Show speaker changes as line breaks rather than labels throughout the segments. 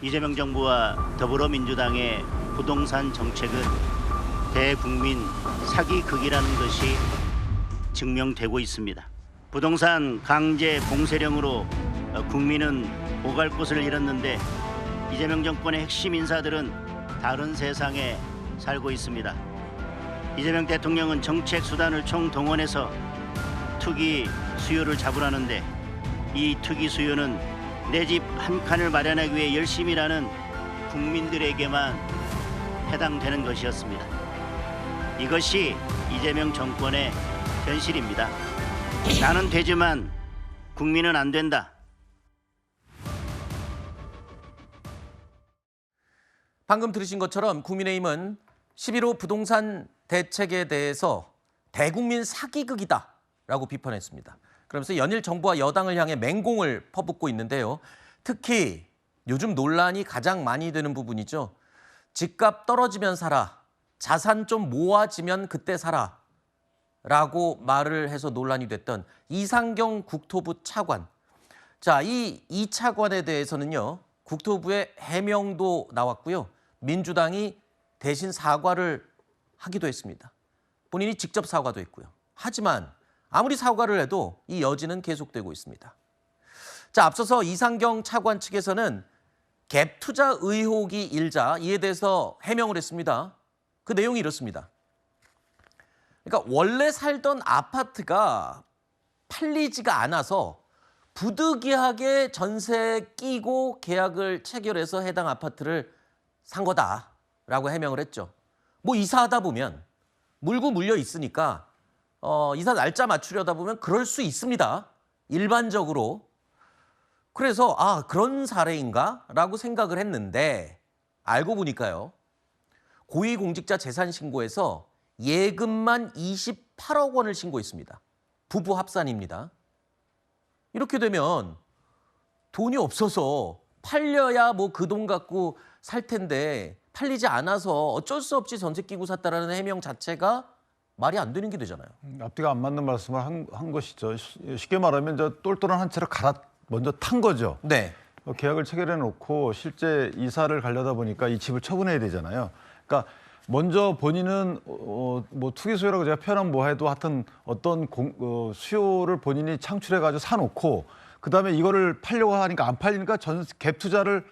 이재명 정부와 더불어민주당의 부동산 정책은 대국민 사기극이라는 것이 증명되고 있습니다. 부동산 강제 공세령으로 국민은 오갈 곳을 잃었는데 이재명 정권의 핵심 인사들은 다른 세상에 살고 있습니다. 이재명 대통령은 정책 수단을 총동원해서 투기 수요를 잡으라는데 이 투기 수요는 내 집 한 칸을 마련하기 위해 열심히 일하는 국민들에게만 해당되는 것이었습니다. 이것이 이재명 정권의 현실입니다. 나는 되지만 국민은 안 된다.
방금 들으신 것처럼 국민의힘은 11호 부동산 대책에 대해서 대국민 사기극이다라고 비판했습니다. 그러면서 연일 정부와 여당을 향해 맹공을 퍼붓고 있는데요. 특히 요즘 논란이 가장 많이 되는 부분이죠. 집값 떨어지면 사라, 자산 좀 모아지면 그때 사라 라고 말을 해서 논란이 됐던 이상경 국토부 차관. 자, 이 차관에 대해서는요. 국토부의 해명도 나왔고요. 민주당이 대신 사과를 하기도 했습니다. 본인이 직접 사과도 했고요. 하지만 아무리 사과를 해도 이 여지는 계속되고 있습니다. 자, 앞서서 이상경 차관 측에서는 갭 투자 의혹이 일자 이에 대해서 해명을 했습니다. 그 내용이 이렇습니다. 그러니까 원래 살던 아파트가 팔리지가 않아서 부득이하게 전세 끼고 계약을 체결해서 해당 아파트를 산 거다라고 해명을 했죠. 뭐 이사하다 보면 물고 물려 있으니까 이사 날짜 맞추려다 보면 그럴 수 있습니다. 일반적으로. 그래서 그런 사례인가? 라고 생각을 했는데 알고 보니까요. 고위공직자 재산신고에서 예금만 28억 원을 신고했습니다. 부부 합산입니다. 이렇게 되면 돈이 없어서 팔려야 뭐 그 돈 갖고 살 텐데 팔리지 않아서 어쩔 수 없이 전세 끼고 샀다라는 해명 자체가 말이 안 되는 게 되잖아요.
앞뒤가 안 맞는 말씀을 한 것이죠. 쉽게 말하면 저 똘똘한 한 채를 먼저 탄 거죠.
네.
계약을 체결해 놓고 실제 이사를 가려다 보니까 이 집을 처분해야 되잖아요. 그러니까 먼저 본인은 뭐 투기 수요라고 제가 표현하면 뭐 해도 하여튼 어떤 수요를 본인이 창출해가지고 사놓고 그다음에 이거를 팔려고 하니까 안 팔리니까 갭 투자를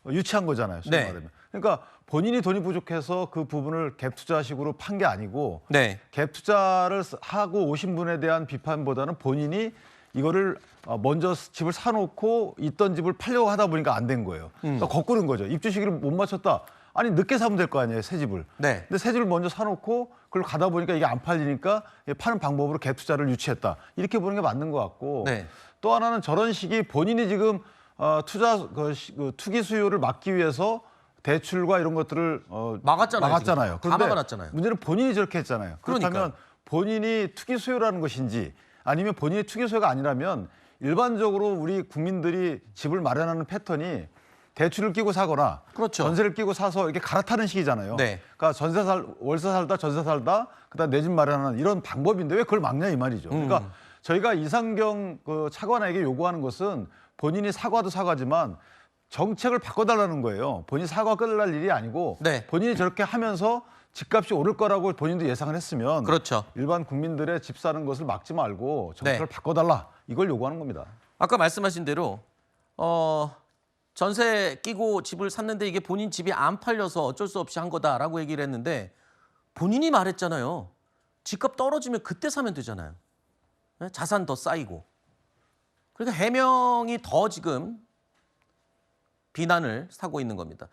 유치한 거잖아요. 쉽게
네.
말하면. 그러니까 본인이 돈이 부족해서 그 부분을 갭 투자식으로 판 게 아니고
네.
갭 투자를 하고 오신 분에 대한 비판보다는 본인이 이거를 먼저 집을 사놓고 있던 집을 팔려고 하다 보니까 안 된 거예요. 그러니까 거꾸로인 거죠. 입주 시기를 못 맞췄다. 아니 늦게 사면 될 거 아니에요, 새 집을.
네.
근데 새 집을 먼저 사놓고 그걸 가다 보니까 이게 안 팔리니까 파는 방법으로 갭 투자를 유치했다. 이렇게 보는 게 맞는 것 같고
네.
또 하나는 저런 식이 본인이 지금 투기 수요를 막기 위해서 대출과 이런 것들을
막았잖아요. 다
그런데
막아놨잖아요.
문제는 본인이 저렇게 했잖아요. 그렇다면
그러니까요.
본인이 투기 수요라는 것인지 아니면 본인이 투기 수요가 아니라면 일반적으로 우리 국민들이 집을 마련하는 패턴이 대출을 끼고 사거나
그렇죠.
전세를 끼고 사서 이렇게 갈아타는 식이잖아요.
네.
그러니까 월세 살다 전세 살다 그다음 내 집 마련하는 이런 방법인데 왜 그걸 막냐 이 말이죠. 그러니까 저희가 이상경 차관에게 요구하는 것은 본인이 사과도 사과지만 정책을 바꿔달라는 거예요. 본인이 사과 끝날 일이 아니고
네.
본인이 저렇게 하면서 집값이 오를 거라고 본인도 예상을 했으면
그렇죠.
일반 국민들의 집 사는 것을 막지 말고 정책을
네.
바꿔달라 이걸 요구하는 겁니다.
아까 말씀하신 대로 전세 끼고 집을 샀는데 이게 본인 집이 안 팔려서 어쩔 수 없이 한 거다라고 얘기를 했는데 본인이 말했잖아요. 집값 떨어지면 그때 사면 되잖아요. 네? 자산 더 쌓이고. 그러니까 해명이 더 지금 비난을 사고 있는 겁니다.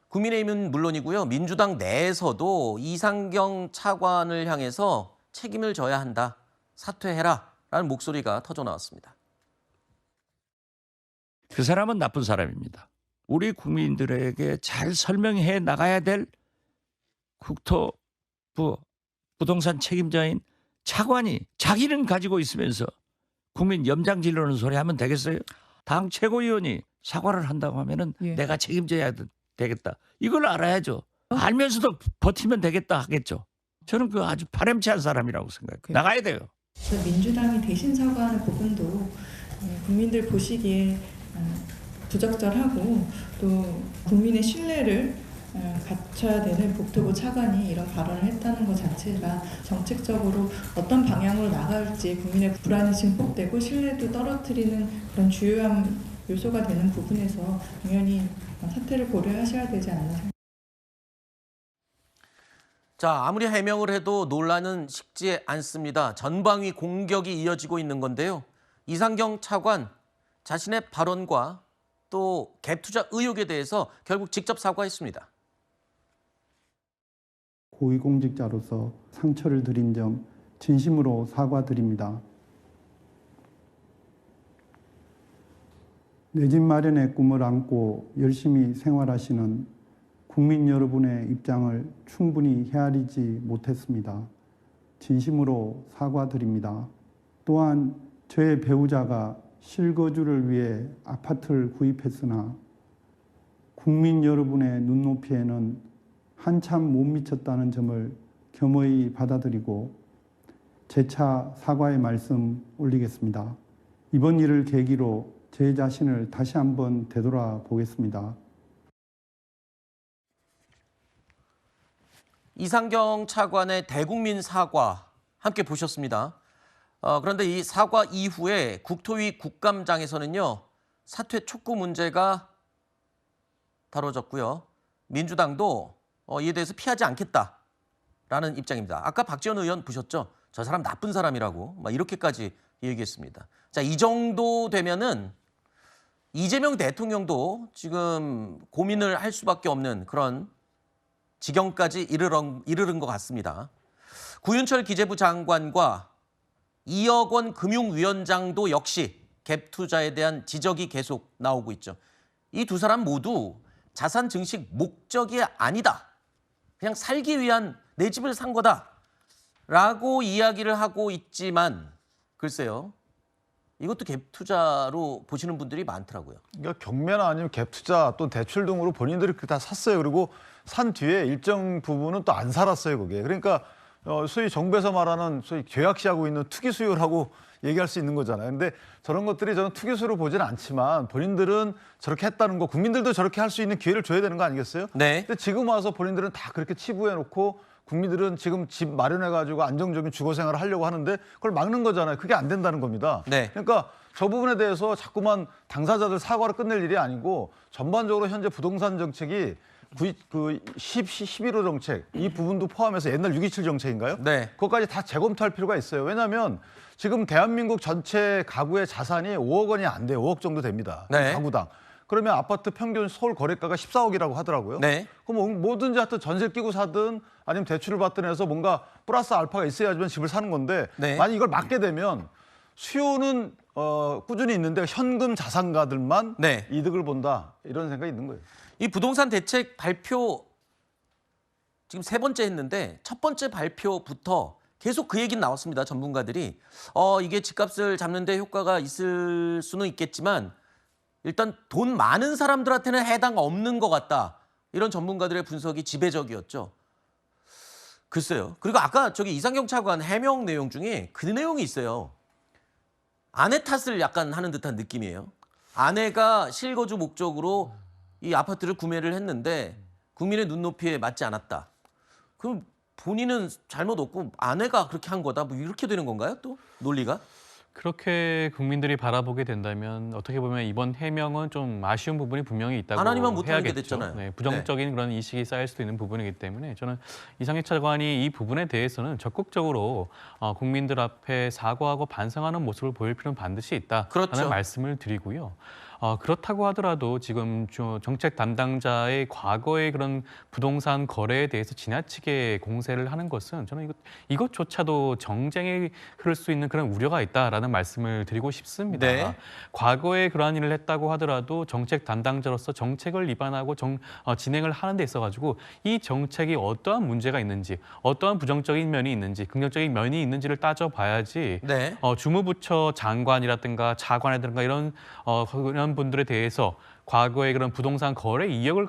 국민의힘은 물론이고요. 민주당 내에서도 이상경 차관을 향해서 책임을 져야 한다. 사퇴해라. 라는 목소리가 터져 나왔습니다.
그 사람은 나쁜 사람입니다. 우리 국민들에게 잘 설명해 나가야 될 국토부 부동산 책임자인 차관이 자기는 가지고 있으면서 국민 염장 지르는 소리 하면 되겠어요? 당 최고위원이 사과를 한다고 하면은 내가 책임져야 되겠다. 이걸 알아야죠. 알면서도 버티면 되겠다 하겠죠. 저는 그 아주 바람직한 사람이라고 생각해요. 나가야 돼요.
민주당이 대신 사과하는 부분도 국민들 보시기에 부적절하고 또 국민의 신뢰를 갖춰야 되는 국토부 차관이 이런 발언을 했다는 것 자체가 정책적으로 어떤 방향으로 나갈지 국민의 불안이 증폭되고 신뢰도 떨어뜨리는 그런 주요한 요소가 되는 부분에서 당연히 사태를 고려하셔야 되지 않나 생각합니다.
자, 아무리 해명을 해도 논란은 식지 않습니다. 전방위 공격이 이어지고 있는 건데요. 이상경 차관 자신의 발언과 또 갭투자 의혹에 대해서 결국 직접 사과했습니다.
고위공직자로서 상처를 드린 점 진심으로 사과드립니다. 내 집 마련의 꿈을 안고 열심히 생활하시는 국민 여러분의 입장을 충분히 헤아리지 못했습니다. 진심으로 사과드립니다. 또한 저의 배우자가 실거주를 위해 아파트를 구입했으나 국민 여러분의 눈높이에는 한참 못 미쳤다는 점을 겸허히 받아들이고 재차 사과의 말씀 올리겠습니다. 이번 일을 계기로 제 자신을 다시 한번 되돌아보겠습니다.
이상경 차관의 대국민 사과 함께 보셨습니다. 그런데 이 사과 이후에 국토위 국감장에서는요, 사퇴 촉구 문제가 다뤄졌고요. 민주당도 이에 대해서 피하지 않겠다라는 입장입니다. 아까 박지원 의원 보셨죠? 저 사람 나쁜 사람이라고 막 이렇게까지 얘기했습니다. 자, 이 정도 되면은 이재명 대통령도 지금 고민을 할 수밖에 없는 그런 지경까지 이르른 것 같습니다. 구윤철 기재부 장관과 이억 원 금융위원장도 역시 갭 투자에 대한 지적이 계속 나오고 있죠. 이 두 사람 모두 자산 증식 목적이 아니다. 그냥 살기 위한 내 집을 산 거다라고 이야기를 하고 있지만 글쎄요. 이것도 갭 투자로 보시는 분들이 많더라고요.
그러니까 경매나 아니면 갭 투자 또는 대출 등으로 본인들이 다 샀어요. 그리고 산 뒤에 일정 부분은 또 안 살았어요, 그게. 그러니까 소위 정부에서 말하는 소위 계약시하고 있는 투기 수요라고 얘기할 수 있는 거잖아요. 근데 저런 것들이 저는 투기 수요로 보지는 않지만 본인들은 저렇게 했다는 거, 국민들도 저렇게 할 수 있는 기회를 줘야 되는 거 아니겠어요?
네.
근데 지금 와서 본인들은 다 그렇게 치부해 놓고 국민들은 지금 집 마련해가지고 안정적인 주거 생활을 하려고 하는데 그걸 막는 거잖아요. 그게 안 된다는 겁니다.
네.
그러니까 저 부분에 대해서 자꾸만 당사자들 사과로 끝낼 일이 아니고 전반적으로 현재 부동산 정책이 11호 정책 이 부분도 포함해서 옛날 6.27 정책인가요?
네.
그것까지 다 재검토할 필요가 있어요. 왜냐하면 지금 대한민국 전체 가구의 자산이 5억 원이 안 돼요. 5억 정도 됩니다.
네.
가구당. 그러면 아파트 평균 서울 거래가가 14억이라고 하더라고요.
네.
그럼 뭐든지 하여튼 전세를 끼고 사든 아니면 대출을 받든 해서 뭔가 플러스 알파가 있어야지만 집을 사는 건데
네.
만약 이걸 막게 되면 수요는 꾸준히 있는데 현금 자산가들만
네.
이득을 본다 이런 생각이 있는 거예요.
이 부동산 대책 발표 지금 세 번째 했는데 첫 번째 발표부터 계속 그 얘기는 나왔습니다. 전문가들이 이게 집값을 잡는 데 효과가 있을 수는 있겠지만 일단 돈 많은 사람들한테는 해당 없는 것 같다. 이런 전문가들의 분석이 지배적이었죠. 글쎄요. 그리고 아까 저기 이상경 차관 해명 내용 중에 그 내용이 있어요. 아내 탓을 약간 하는 듯한 느낌이에요. 아내가 실거주 목적으로 이 아파트를 구매를 했는데 국민의 눈높이에 맞지 않았다. 그럼 본인은 잘못 없고 아내가 그렇게 한 거다. 뭐 이렇게 되는 건가요? 또 논리가?
그렇게 국민들이 바라보게 된다면 어떻게 보면 이번 해명은 좀 아쉬운 부분이 분명히 있다고
안 하니만 못하는 게
해야겠죠.
됐잖아요.
네, 부정적인 그런 인식이 쌓일 수도 있는 부분이기 때문에 저는 이상경 차관이 이 부분에 대해서는 적극적으로 국민들 앞에 사과하고 반성하는 모습을 보일 필요는 반드시 있다라는
그렇죠.
말씀을 드리고요. 그렇다고 하더라도 지금 정책 담당자의 과거의 그런 부동산 거래에 대해서 지나치게 공세를 하는 것은 저는 이것조차도 정쟁에 흐를 수 있는 그런 우려가 있다라는 말씀을 드리고 싶습니다.
네.
과거에 그러한 일을 했다고 하더라도 정책 담당자로서 정책을 위반하고 진행을 하는 데 있어가지고 이 정책이 어떠한 문제가 있는지, 어떠한 부정적인 면이 있는지, 긍정적인 면이 있는지를 따져봐야지
네.
주무부처 장관이라든가 차관이라든가 이런 분들에 대해서 과거의 그런 부동산 거래 이력을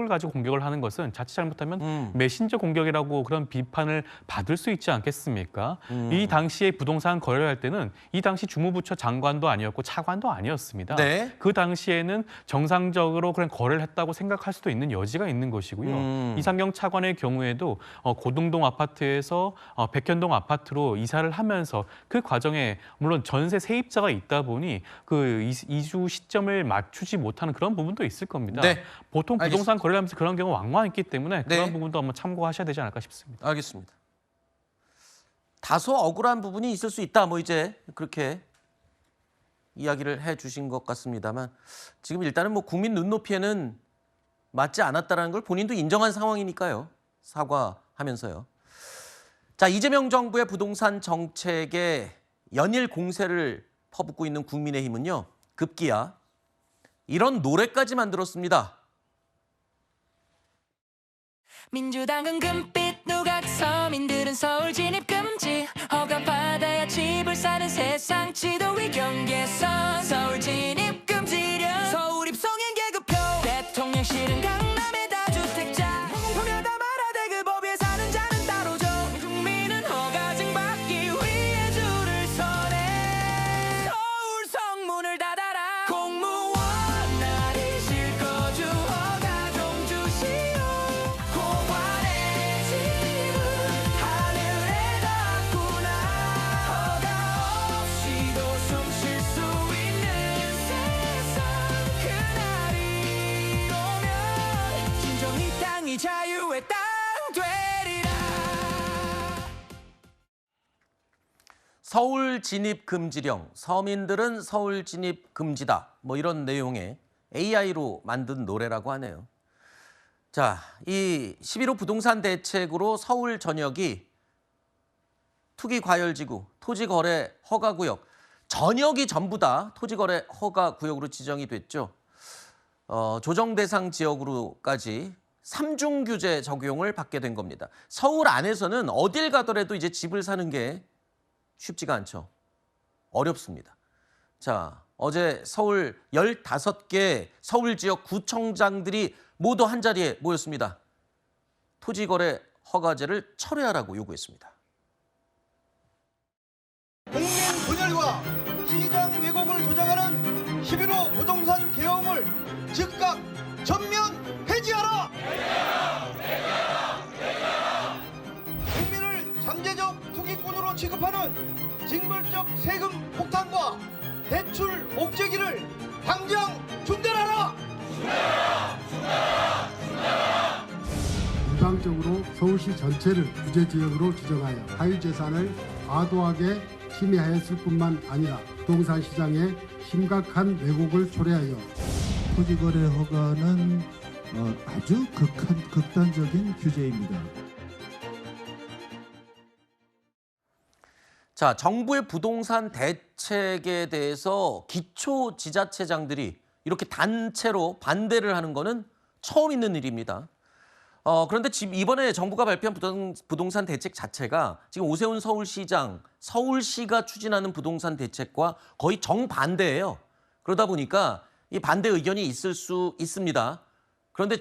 가지고 공격을 하는 것은 자칫 잘못하면 메신저 공격이라고 그런 비판을 받을 수 있지 않겠습니까? 이 당시에 부동산 거래를 할 때는 이 당시 주무부처 장관도 아니었고 차관도 아니었습니다.
네.
그 당시에는 정상적으로 그런 거래를 했다고 생각할 수도 있는 여지가 있는 것이고요. 이상경 차관의 경우에도 고등동 아파트에서 백현동 아파트로 이사를 하면서 그 과정에 물론 전세 세입자가 있다 보니 그 이주 시점을 맞추지 못하는 그런 부분도 있을 겁니다.
네.
보통 부동산
알겠습니다.
거래를 하면서 그런 경우 왕왕 있기 때문에
네.
그런 부분도 한번 참고하셔야 되지 않을까 싶습니다.
알겠습니다. 다소 억울한 부분이 있을 수 있다. 뭐 이제 그렇게 이야기를 해주신 것 같습니다만 지금 일단은 뭐 국민 눈높이에는 맞지 않았다라는 걸 본인도 인정한 상황이니까요. 사과하면서요. 자, 이재명 정부의 부동산 정책에 연일 공세를 퍼붓고 있는 국민의힘은요. 급기야 이런 노래까지 만들었습니다.
민주당은 금빛 누각 서민들은 서울 진입 금지 허가받아야 집을 사는 세상 지도 위 경계선 서울 진입 금지령 서울 입성인 계급표 대통령실은 강남의 다주택자 공포하다 말아대 그 법에 사는 자는 따로죠 국민은 허가증 받기 위해 줄을 서네 서울 성문을 닫아라 공무원 날이 실거주 허가 좀 주시오 고관의 집은 하늘에 닿구나 허가 없이도 숨 쉴 수 있는 세상 그날이 오면 진정이 땅이 자유의 땅 되리라
서울 진입 금지령, 서민들은 서울 진입 금지다. 뭐 이런 내용의 AI로 만든 노래라고 하네요. 자, 이 11호 부동산 대책으로 서울 전역이 투기과열지구, 토지거래 허가구역, 전역이 전부 다 토지거래 허가구역으로 지정이 됐죠. 조정 대상 지역으로까지 3중 규제 적용을 받게 된 겁니다. 서울 안에서는 어딜 가더라도 이제 집을 사는 게 쉽지가 않죠. 어렵습니다. 자, 어제 서울 15개 서울 지역 구청장들이 모두 한자리에 모였습니다. 토지거래 허가제를 철회하라고 요구했습니다.
국민 분열과 시장 왜곡을 조장하는 11호 부동산 개혁을 즉각 전면 폐지하라! 국민을 잠재적 투기꾼으로 취급하는 징벌적 세금 폭탄과 대출 옥죄기를 당장 중단하라!
일방적으로 서울시 전체를 규제지역으로 지정하여 사유재산을 과도하게 침해하였을 뿐만 아니라 부동산 시장에 심각한 왜곡을 초래하여
토지거래 허가는 아주 극단적인 규제입니다.
자, 정부의 부동산 대책에 대해서 기초지자체장들이 이렇게 단체로 반대를 하는 거는 처음 있는 일입니다. 그런데 지금 이번에 정부가 발표한 부동산 대책 자체가 지금 오세훈 서울시장, 서울시가 추진하는 부동산 대책과 거의 정반대예요. 그러다 보니까 이 반대 의견이 있을 수 있습니다. 그런데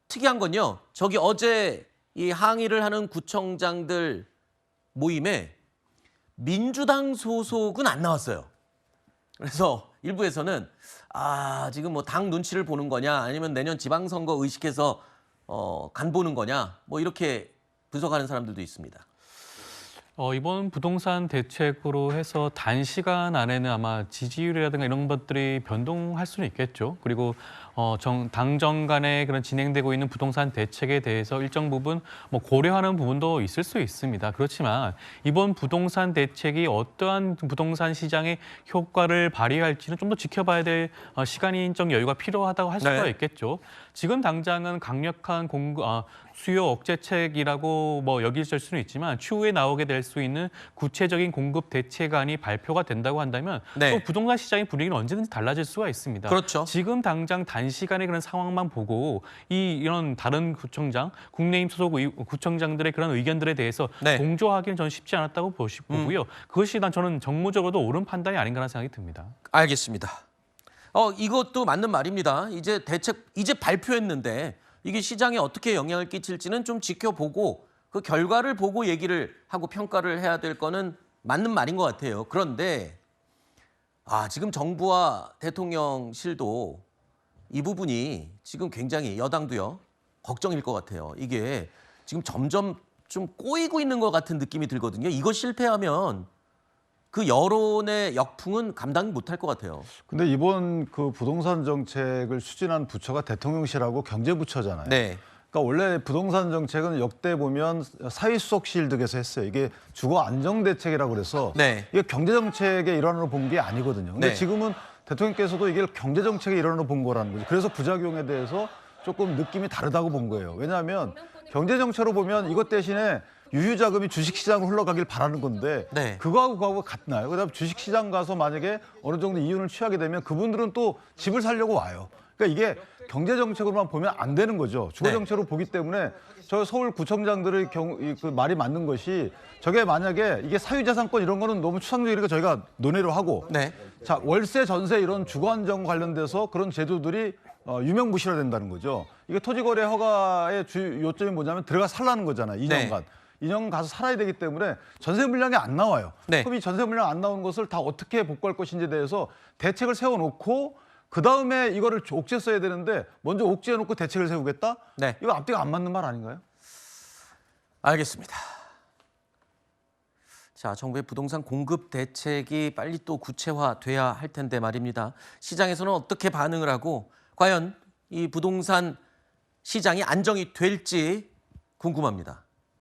특이한 건요. 저기 어제 이 항의를 하는 구청장들 모임에 민주당 소속은 안 나왔어요. 그래서 일부에서는 지금 뭐 당 눈치를 보는 거냐 아니면 내년 지방선거 의식해서 간 보는 거냐 뭐 이렇게 분석하는 사람들도 있습니다.
이번 부동산 대책으로 해서 단시간 안에는 아마 지지율이라든가 이런 것들이 변동할 수는 있겠죠. 그리고 당정 간에 그런 진행되고 있는 부동산 대책에 대해서 일정 부분 뭐 고려하는 부분도 있을 수 있습니다. 그렇지만 이번 부동산 대책이 어떠한 부동산 시장의 효과를 발휘할지는 좀 더 지켜봐야 될 시간적 여유가 필요하다고 할 수가 있겠죠. 지금 당장은 강력한 수요 억제책이라고 뭐 여길 수는 있지만 추후에 나오게 될 수 있는 구체적인 공급 대책안이 발표가 된다고 한다면 또 부동산 시장의 분위기는 언제든지 달라질 수가 있습니다.
그렇죠.
지금 당장 단시간에 그런 상황만 보고 이런 다른 구청장, 국민의힘 소속 구청장들의 그런 의견들에 대해서 동조하기는 저는 쉽지 않았다고 보고요. 그것이 저는 정무적으로도 옳은 판단이 아닌가라는 생각이 듭니다.
알겠습니다. 이것도 맞는 말입니다. 이제 대책 이제 발표했는데 이게 시장에 어떻게 영향을 끼칠지는 좀 지켜보고 그 결과를 보고 얘기를 하고 평가를 해야 될 거는 맞는 말인 것 같아요. 그런데 지금 정부와 대통령실도 이 부분이 지금 굉장히 여당도요 걱정일 것 같아요. 이게 지금 점점 좀 꼬이고 있는 것 같은 느낌이 들거든요. 이거 실패하면 그 여론의 역풍은 감당 못할 것 같아요.
근데 이번 그 부동산 정책을 추진한 부처가 대통령실하고 경제부처잖아요.
네.
그러니까 원래 부동산 정책은 역대 보면 사회수석실 득에서 했어요. 이게 주거 안정 대책이라고 그래서
네.
이게 경제 정책의 일환으로 본 게 아니거든요. 근데
네.
지금은 대통령께서도 이게 경제 정책의 일환으로 본 거라는 거죠. 그래서 부작용에 대해서 조금 느낌이 다르다고 본 거예요. 왜냐하면 경제 정책으로 보면 이것 대신에 유유자금이 주식시장으로 흘러가길 바라는 건데
네.
그거하고 같나요? 그다음 주식시장 가서 만약에 어느 정도 이윤을 취하게 되면 그분들은 또 집을 살려고 와요. 그러니까 이게 경제 정책으로만 보면 안 되는 거죠. 주거 정책으로 보기 때문에 저 서울구청장들의 그 말이 맞는 것이 저게 만약에 이게 사유재산권 이런 거는 너무 추상적이니까 저희가 논의를 하고
네.
자 월세 전세 이런 주거 안정 관련돼서 그런 제도들이 유명무실화된다는 거죠. 이게 토지거래 허가의 주 요점이 뭐냐면 들어가 살라는 거잖아요. 2년간. 2년 가서 살아야 되기 때문에 전세 물량이 안 나와요.
네.
그럼 이 전세 물량 안 나오는 것을 다 어떻게 복구할 것인지에 대해서 대책을 세워놓고 그다음에 이거를 옥죄 써야 되는데 먼저 옥죄해놓고 대책을 세우겠다?
네.
이거 앞뒤가 안 맞는 말 아닌가요?
알겠습니다. 자, 정부의 부동산 공급 대책이 빨리 또 구체화돼야 할 텐데 말입니다. 시장에서는 어떻게 반응을 하고 과연 이 부동산 시장이 안정이 될지 궁금합니다.